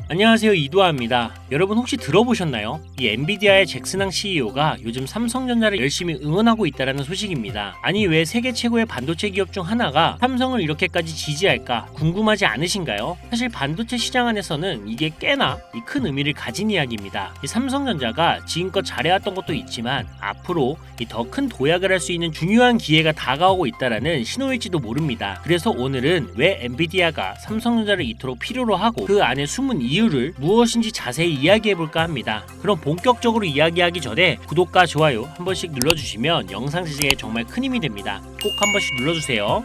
안녕하세요, 이두아입니다. 여러분 혹시 들어보셨나요? 이 엔비디아의 잭슨왕 CEO가 요즘 삼성전자를 열심히 응원하고 있다는 소식입니다. 아니 왜 세계 최고의 반도체 기업 중 하나가 삼성을 이렇게까지 지지할까 궁금하지 않으신가요? 사실 반도체 시장 안에서는 이게 꽤나 큰 의미를 가진 이야기입니다. 이 삼성전자가 지금껏 잘해왔던 것도 있지만 앞으로 더 큰 도약을 할 수 있는 중요한 기회가 다가오고 있다는 신호일지도 모릅니다. 그래서 오늘은 왜 엔비디아가 삼성전자를 이토록 필요로 하고 그 안에 숨은 이유를 무엇인지 자세히 이야기해볼까 합니다. 그럼 본격적으로 이야기하기 전에 구독과 좋아요 한 번씩 눌러주시면 영상 제작에 정말 큰 힘이 됩니다. 꼭 한 번씩 눌러주세요.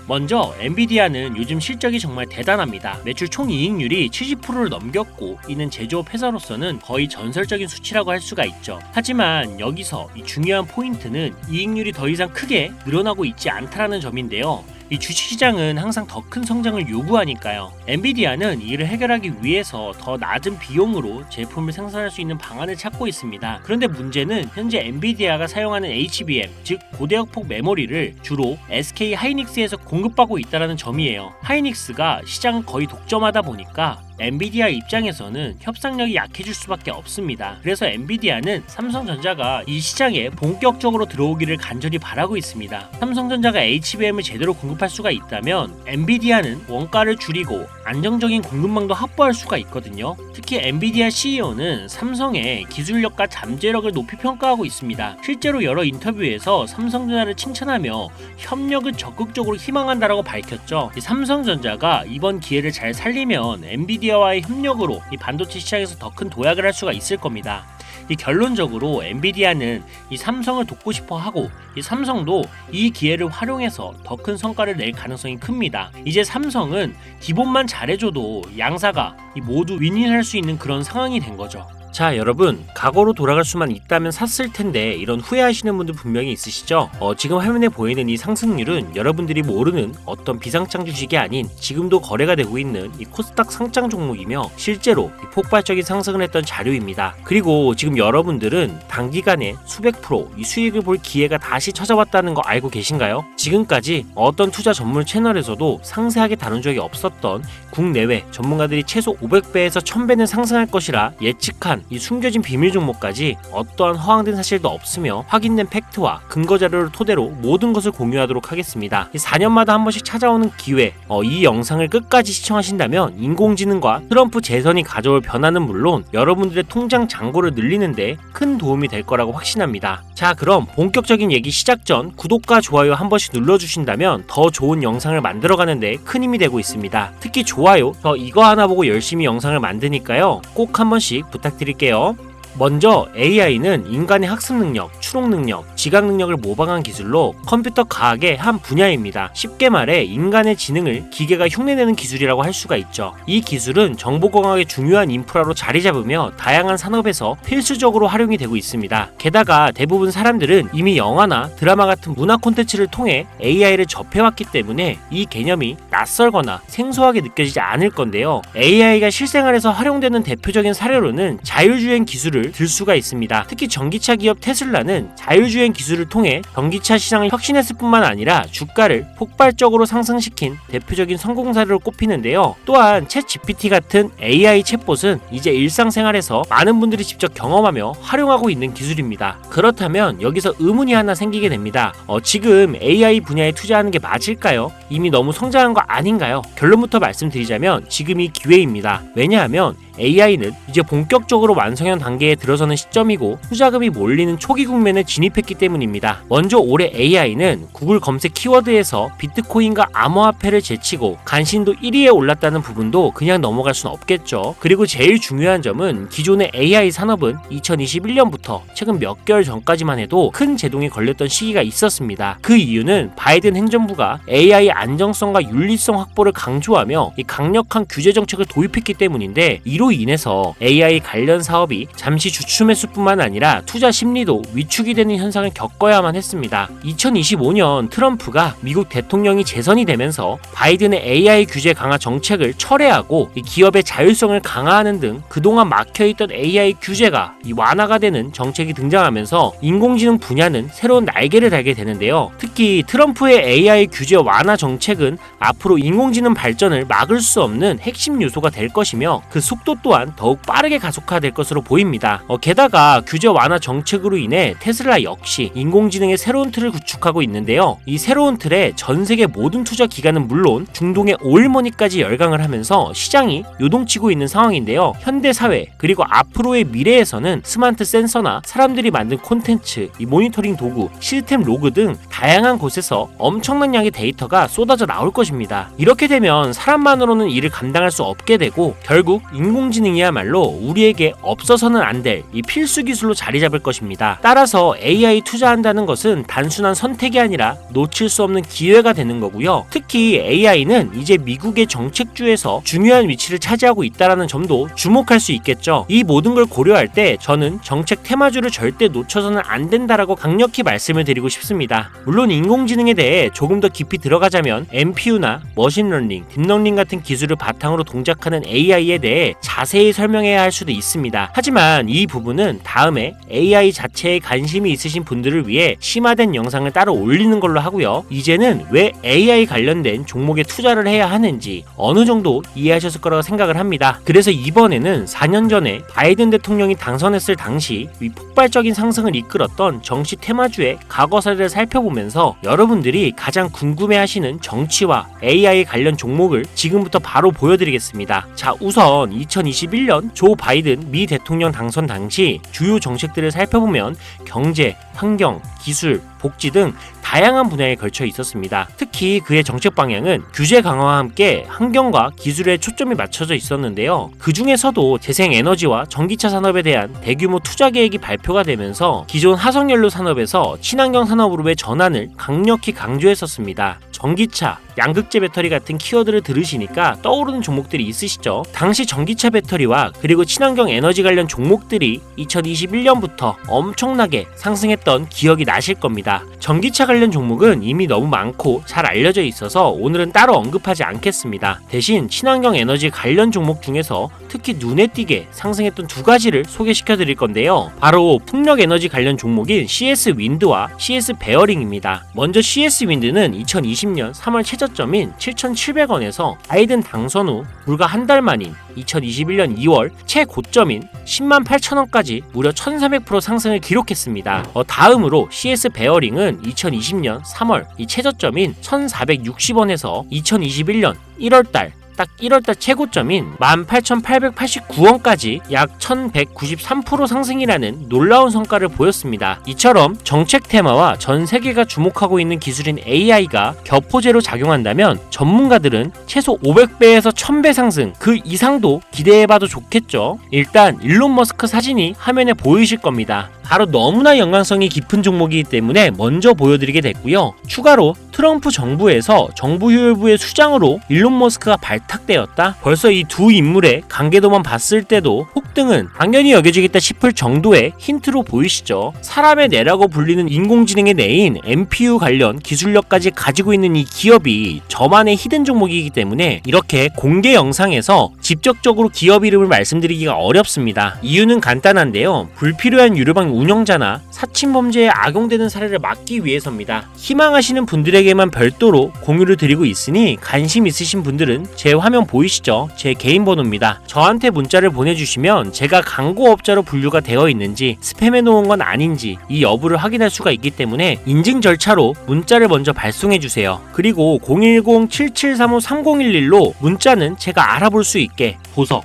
먼저 엔비디아는 요즘 실적이 정말 대단합니다. 매출 총이익률이 70%를 넘겼고 이는 제조업 회사로서는 거의 전설적인 수치라고 할 수가 있죠. 하지만 여기서 이 중요한 포인트는 이익률이 더 이상 크게 늘어나고 있지 않다는 점인데요. 이 주식시장은 항상 더 큰 성장을 요구하니까요. 엔비디아는 이를 해결하기 위해서 더 낮은 비용으로 제품을 생산할 수 있는 방안을 찾고 있습니다. 그런데 문제는 현재 엔비디아가 사용하는 HBM, 즉 고대역폭 메모리를 주로 SK 하이닉스에서 공급받고 있다는 점이에요. 하이닉스가 시장을 거의 독점하다 보니까 엔비디아 입장에서는 협상력이 약해질 수밖에 없습니다. 그래서 엔비디아는 삼성전자가 이 시장에 본격적으로 들어오기를 간절히 바라고 있습니다. 삼성전자가 HBM을 제대로 공급할 수가 있다면 엔비디아는 원가를 줄이고 안정적인 공급망도 확보할 수가 있거든요. 특히 엔비디아 CEO는 삼성의 기술력과 잠재력을 높이 평가하고 있습니다. 실제로 여러 인터뷰에서 삼성전자를 칭찬하며 협력을 적극적으로 희망한다라고 밝혔죠. 삼성전자가 이번 기회를 잘 살리면 엔비디아와의 협력으로 이 반도체 시장에서 더 큰 도약을 할 수가 있을 겁니다. 이 결론적으로 엔비디아는 이 삼성을 돕고 싶어 하고 이 삼성도 이 기회를 활용해서 더 큰 성과를 낼 가능성이 큽니다. 이제 삼성은 기본만 잘해줘도 양사가 모두 윈윈할 수 있는 그런 상황이 된 거죠. 자, 여러분, 과거로 돌아갈 수만 있다면 샀을 텐데 이런 후회하시는 분들 분명히 있으시죠? 지금 화면에 보이는 이 상승률은 여러분들이 모르는 어떤 비상장 주식이 아닌 지금도 거래가 되고 있는 이 코스닥 상장 종목이며 실제로 폭발적인 상승을 했던 자료입니다. 그리고 지금 여러분들은 단기간에 수백 프로 이 수익을 볼 기회가 다시 찾아왔다는 거 알고 계신가요? 지금까지 어떤 투자 전문 채널에서도 상세하게 다룬 적이 없었던 국내외 전문가들이 최소 500배에서 1000배는 상승할 것이라 예측한 이 숨겨진 비밀 종목까지 어떠한 허황된 사실도 없으며 확인된 팩트와 근거 자료를 토대로 모든 것을 공유하도록 하겠습니다. 4년마다 한 번씩 찾아오는 기회, 이 영상을 끝까지 시청하신다면 인공지능과 트럼프 재선이 가져올 변화는 물론 여러분들의 통장 잔고를 늘리는데 큰 도움이 될 거라고 확신합니다. 자, 그럼 본격적인 얘기 시작 전 구독과 좋아요 한 번씩 눌러주신다면 더 좋은 영상을 만들어가는데 큰 힘이 되고 있습니다. 특히 좋아요, 저 이거 하나 보고 열심히 영상을 만드니까요. 꼭 한 번씩 부탁드릴게요. 먼저 AI는 인간의 학습 능력, 추론 능력, 지각 능력을 모방한 기술로 컴퓨터 과학의 한 분야입니다. 쉽게 말해 인간의 지능을 기계가 흉내내는 기술이라고 할 수가 있죠. 이 기술은 정보공학의 중요한 인프라로 자리 잡으며 다양한 산업에서 필수적으로 활용이 되고 있습니다. 게다가 대부분 사람들은 이미 영화나 드라마 같은 문화 콘텐츠를 통해 AI를 접해왔기 때문에 이 개념이 낯설거나 생소하게 느껴지지 않을 건데요. AI가 실생활에서 활용되는 대표적인 사례로는 자율주행 기술을 들 수가 있습니다. 특히 전기차 기업 테슬라는 자율주행 기술을 통해 전기차 시장을 혁신했을 뿐만 아니라 주가를 폭발적으로 상승시킨 대표적인 성공 사례로 꼽히는데요. 또한 챗GPT 같은 AI 챗봇은 이제 일상생활에서 많은 분들이 직접 경험하며 활용하고 있는 기술입니다. 그렇다면 여기서 의문이 하나 생기게 됩니다. 지금 AI 분야에 투자하는 게 맞을까요? 이미 너무 성장한 거 아닌가요? 결론부터 말씀드리자면 지금이 기회입니다. 왜냐하면 AI는 이제 본격적으로 완성형 단계에 들어서는 시점이고 투자금이 몰리는 초기 국면에 진입했기 때문입니다. 먼저 올해 AI는 구글 검색 키워드에서 비트코인과 암호화폐를 제치고 간신도 1위에 올랐다는 부분도 그냥 넘어갈 순 없겠죠. 그리고 제일 중요한 점은 기존의 AI 산업은 2021년부터 최근 몇 개월 전까지만 해도 큰 제동이 걸렸던 시기가 있었습니다. 그 이유는 바이든 행정부가 AI 안정성과 윤리성 확보를 강조하며 이 강력한 규제 정책을 도입했기 때문인데 이로 인해서 AI 관련 사업이 잠시 주춤했을 뿐만 아니라 투자 심리도 위축이 되는 현상을 겪어야만 했습니다. 2025년 트럼프가 미국 대통령이 재선이 되면서 바이든의 AI 규제 강화 정책을 철회하고 기업의 자율성을 강화하는 등 그동안 막혀있던 AI 규제가 완화가 되는 정책이 등장하면서 인공지능 분야는 새로운 날개를 달게 되는데요. 특히 트럼프의 AI 규제 완화 정책은 앞으로 인공지능 발전을 막을 수 없는 핵심 요소가 될 것이며 그 속도 또한 더욱 빠르게 가속화될 것으로 보입니다. 게다가 규제 완화 정책으로 인해 테슬라 역시 인공지능의 새로운 틀을 구축하고 있는데요. 이 새로운 틀에 전 세계 모든 투자 기관은 물론 중동의 오일머니까지 열강을 하면서 시장이 요동치고 있는 상황인데요. 현대 사회 그리고 앞으로의 미래에서는 스마트 센서나 사람들이 만든 콘텐츠, 이 모니터링 도구, 시스템 로그 등 다양한 곳에서 엄청난 양의 데이터가 쏟아져 나올 것입니다. 이렇게 되면 사람만으로는 이를 감당할 수 없게 되고 결국 인공지능이야말로 우리에게 없어서는 안 될 이 필수 기술로 자리 잡을 것입니다. 따라서 AI 투자한다는 것은 단순한 선택이 아니라 놓칠 수 없는 기회가 되는 거고요. 특히 AI는 이제 미국의 정책주에서 중요한 위치를 차지하고 있다는 점도 주목할 수 있겠죠. 이 모든 걸 고려할 때 저는 정책 테마주를 절대 놓쳐서는 안 된다라고 강력히 말씀을 드리고 싶습니다. 물론 인공지능에 대해 조금 더 깊이 들어가자면 NPU나 머신러닝, 딥러닝 같은 기술을 바탕으로 동작하는 AI에 대해 자세히 설명해야 할 수도 있습니다. 하지만 이 부분은 다음에 AI 자체에 관심이 있으신 분들을 위해 심화된 영상을 따로 올리는 걸로 하고요. 이제는 왜 AI 관련된 종목에 투자를 해야 하는지 어느 정도 이해하셨을 거라고 생각을 합니다. 그래서 이번에는 4년 전에 바이든 대통령이 당선했을 당시 이 폭발적인 상승을 이끌었던 정치 테마주의 과거 사례를 살펴보면서 여러분들이 가장 궁금해하시는 정치와 AI 관련 종목을 지금부터 바로 보여드리겠습니다. 자, 우선 2021년 조 바이든 미 대통령 당선 당시 주요 정책들을 살펴보면 경제, 환경, 기술, 복지 등 다양한 분야에 걸쳐 있었습니다. 특히 그의 정책 방향은 규제 강화와 함께 환경과 기술에 초점이 맞춰져 있었는데요. 그 중에서도 재생에너지와 전기차 산업에 대한 대규모 투자 계획이 발표가 되면서 기존 화석연료 산업에서 친환경 산업으로의 전환을 강력히 강조했었습니다. 전기차, 양극재 배터리 같은 키워드를 들으시니까 떠오르는 종목들이 있으시죠? 당시 전기차 배터리와 그리고 친환경 에너지 관련 종목들이 2021년부터 엄청나게 상승했던 기억이 나실 겁니다. 전기차 관련 종목은 이미 너무 많고 잘 알려져 있어서 오늘은 따로 언급하지 않겠습니다. 대신 친환경 에너지 관련 종목 중에서 특히 눈에 띄게 상승했던 두 가지를 소개시켜 드릴 건데요. 바로 풍력 에너지 관련 종목인 CS 윈드와 CS 베어링입니다. 먼저 CS 윈드는 2020년 3월 최저점인 7,700원에서 바이든 당선 후 불과 한 달 만인 2021년 2월 최고점인 108,000원까지 무려 1,300% 상승을 기록했습니다. 다음으로 CS 베어링은 2020년 3월 이 최저점인 1,460원에서 2021년 1월달 딱 1월달 최고점인 18,889원까지 약 1193% 상승이라는 놀라운 성과를 보였습니다. 이처럼 정책 테마와 전 세계가 주목하고 있는 기술인 AI가 격포제로 작용한다면 전문가들은 최소 500배에서 1000배 상승 그 이상도 기대해봐도 좋겠죠. 일단 일론 머스크 사진이 화면에 보이실 겁니다. 바로 너무나 연관성이 깊은 종목이기 때문에 먼저 보여드리게 됐고요. 추가로 트럼프 정부에서 정부효율부의 수장으로 일론 머스크가 발탁되었다? 벌써 이 두 인물의 관계도만 봤을 때도 폭등은 당연히 여겨지겠다 싶을 정도의 힌트로 보이시죠? 사람의 뇌라고 불리는 인공지능의 뇌인 NPU 관련 기술력까지 가지고 있는 이 기업이 저만의 히든 종목이기 때문에 이렇게 공개 영상에서 직접적으로 기업 이름을 말씀드리기가 어렵습니다. 이유는 간단한데요. 불필요한 유료방 운영자나 사칭범죄에 악용되는 사례를 막기 위해서입니다. 희망하시는 분들에게만 별도로 공유를 드리고 있으니 관심 있으신 분들은 제 화면 보이시죠? 제 개인 번호입니다. 저한테 문자를 보내주시면 제가 광고업자로 분류가 되어 있는지 스팸해 놓은 건 아닌지 이 여부를 확인할 수가 있기 때문에 인증 절차로 문자를 먼저 발송해주세요. 그리고 010-7735-3011로 문자는 제가 알아볼 수 있게 보석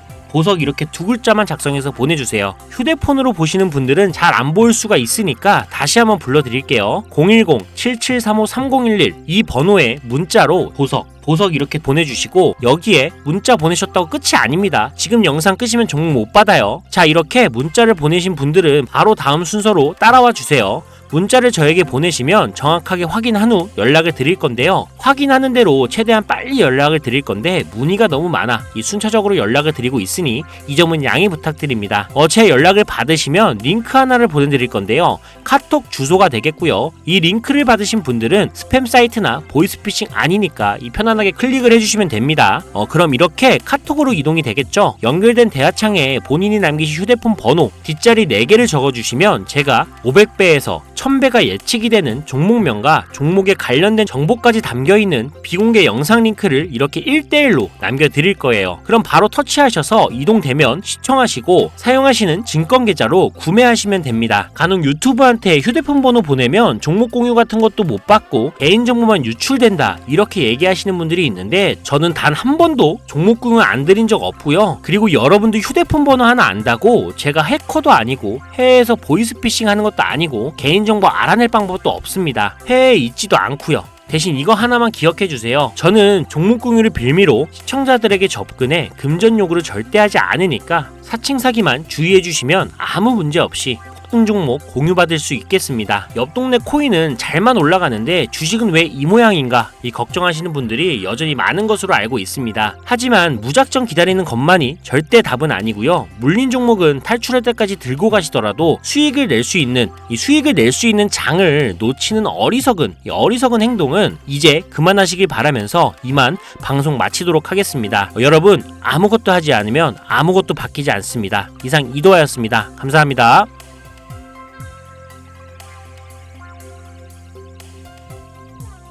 이렇게 두 글자만 작성해서 보내주세요. 휴대폰으로 보시는 분들은 잘 안 보일 수가 있으니까 다시 한번 불러드릴게요. 010-7735-3011 이 번호에 문자로 보석 이렇게 보내주시고 여기에 문자 보내셨다고 끝이 아닙니다. 지금 영상 끄시면 종목 못 받아요. 자, 이렇게 문자를 보내신 분들은 바로 다음 순서로 따라와 주세요. 문자를 저에게 보내시면 정확하게 확인한 후 연락을 드릴 건데요. 확인하는 대로 최대한 빨리 연락을 드릴 건데 문의가 너무 많아 이 순차적으로 연락을 드리고 있으니 이 점은 양해 부탁드립니다. 제 연락을 받으시면 링크 하나를 보내드릴 건데요. 카톡 주소가 되겠고요. 이 링크를 받으신 분들은 스팸 사이트나 보이스피싱 아니니까 편안하게 클릭을 해주시면 됩니다. 그럼 이렇게 카톡으로 이동이 되겠죠. 연결된 대화창에 본인이 남기신 휴대폰 번호 뒷자리 4개를 적어주시면 제가 500배에서 1000배가 예측이 되는 종목명과 종목에 관련된 정보까지 담겨있는 비공개 영상 링크를 이렇게 1대1로 남겨드릴 거예요. 그럼 바로 터치하셔서 이동되면 시청하시고 사용하시는 증권 계좌로 구매하시면 됩니다. 간혹 유튜브한테 휴대폰 번호 보내면 종목 공유 같은 것도 못 받고 개인정보만 유출된다 이렇게 얘기하시는 분들이 있는데 저는 단 한 번도 종목 공유 안 드린 적 없고요. 그리고 여러분들 휴대폰 번호 하나 안다고 제가 해커도 아니고 해외에서 보이스피싱 하는 것도 아니고 개인정보 알아낼 방법도 없습니다. 해외에 있지도 않고요. 대신 이거 하나만 기억해주세요. 저는 종목 공유를 빌미로 시청자들에게 접근해 금전 요구를 절대 하지 않으니까 사칭 사기만 주의해주시면 아무 문제 없이 특정 종목 공유받을 수 있겠습니다. 옆 동네 코인은 잘만 올라가는데 주식은 왜 이 모양인가 이 걱정하시는 분들이 여전히 많은 것으로 알고 있습니다. 하지만 무작정 기다리는 것만이 절대 답은 아니고요. 물린 종목은 탈출할 때까지 들고 가시더라도 수익을 낼 수 있는 장을 놓치는 어리석은 행동은 이제 그만하시길 바라면서 이만 방송 마치도록 하겠습니다. 여러분 아무것도 하지 않으면 아무것도 바뀌지 않습니다. 이상 이도하였습니다. 감사합니다.